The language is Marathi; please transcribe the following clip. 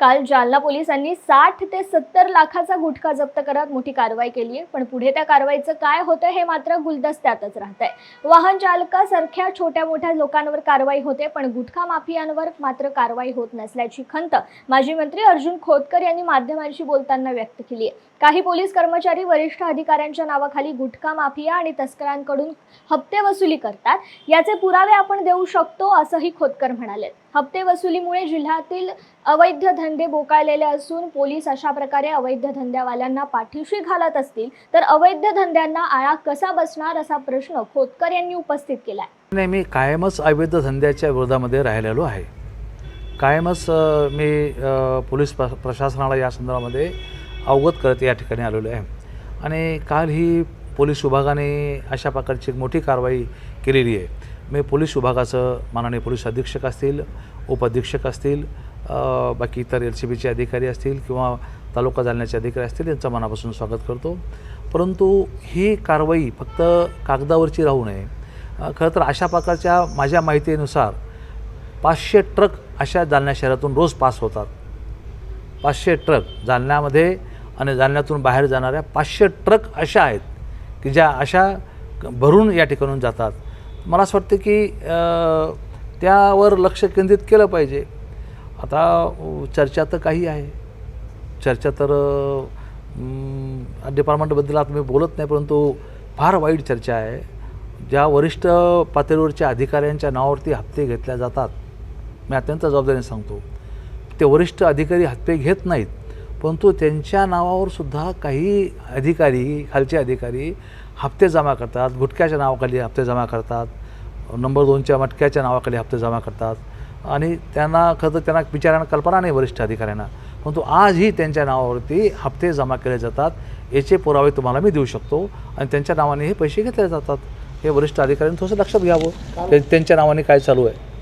काल जालना पोलिसांनी 60 ते 70 लाखाचा गुटखा जप्त करत मोठी कारवाई केली आहे। पण पुढे त्या कारवाईचं काय होतं हे मात्र गुलदस्त्यातच राहतंय। वाहन चालकासारख्या छोट्या मोठ्या लोकांवर कारवाई होते, पण गुटखा माफियांवर मात्र कारवाई होत नसल्याची खंत माजी मंत्री अर्जुन खोतकर यांनी माध्यमांशी बोलताना व्यक्त केली आहे। काही पोलीस कर्मचारी वरिष्ठ अधिकाऱ्यांच्या नावाखाली गुटखा माफिया आणि तस्करांकडून हप्ते वसुली करतात, याचे पुरावे आपण देऊ शकतो असंही खोतकर म्हणाले। हप्ते वसुलीमुळे जिल्ह्यातील अवैध धंदे बोकाळलेले असून पोलीस अशा प्रकारे अवैध धंद्यावाल्यांना पाठीशी घालत असतील तर अवैध धंद्यांना आळा कसा बसणार असा प्रश्न खोतकर यांनी उपस्थित केलाय। नेहमी कायमच अवैध धंद्याच्या विरोधामध्ये राहिलेलो आहे। कायमच मी पोलीस प्रशासनाला या संदर्भामध्ये अवगत करत या ठिकाणी आलेलो आहे आणि काल ही पोलीस विभागाने अशा प्रकारची एक मोठी कारवाई केलेली आहे। मी पोलीस विभागाचं माननीय पोलीस अधीक्षक असतील, उपअधीक्षक असतील, बाकी इतर LCBचे अधिकारी असतील किंवा तालुका जालन्याचे अधिकारी असतील यांचं मनापासून स्वागत करतो। परंतु ही कारवाई फक्त कागदावरची राहू नये। खरं तर अशा प्रकारच्या माझ्या माहितीनुसार 500 ट्रक अशा जालना शहरातून रोज पास होतात। 500 ट्रक जालन्यामध्ये आणि जालन्यातून बाहेर जाणाऱ्या 500 ट्रक अशा आहेत की ज्या अशा भरून या ठिकाणून जातात। मला असं वाटतं की त्यावर लक्ष केंद्रित केलं पाहिजे। आता चर्चा तर काही आहे, चर्चा तर डिपार्टमेंटबद्दल आता मी बोलत नाही, परंतु फार वाईट चर्चा आहे। ज्या वरिष्ठ पातळीवरच्या अधिकाऱ्यांच्या नावावरती हप्ते घेतल्या जातात, मी अत्यंत जबाबदारीने सांगतो, ते वरिष्ठ अधिकारी हप्ते घेत नाहीत, परंतु त्यांच्या नावावर सुद्धा काही अधिकारी, खालचे अधिकारी हप्ते जमा करतात। गुटख्याच्या नावाखाली हप्ते जमा करतात, नंबर 2च्या मटक्याच्या नावाखाली हप्ते जमा करतात आणि त्यांना खरं तर त्यांना विचारांना कल्पना नाही वरिष्ठ अधिकाऱ्यांना, परंतु आजही त्यांच्या नावावरती हप्ते जमा केले जातात। याचे पुरावे तुम्हाला मी देऊ शकतो आणि त्यांच्या नावाने हे पैसे घेतले जातात। हे वरिष्ठ अधिकाऱ्यांनी थोडंसं लक्षात घ्यावं त्यांच्या नावाने काय चालू आहे।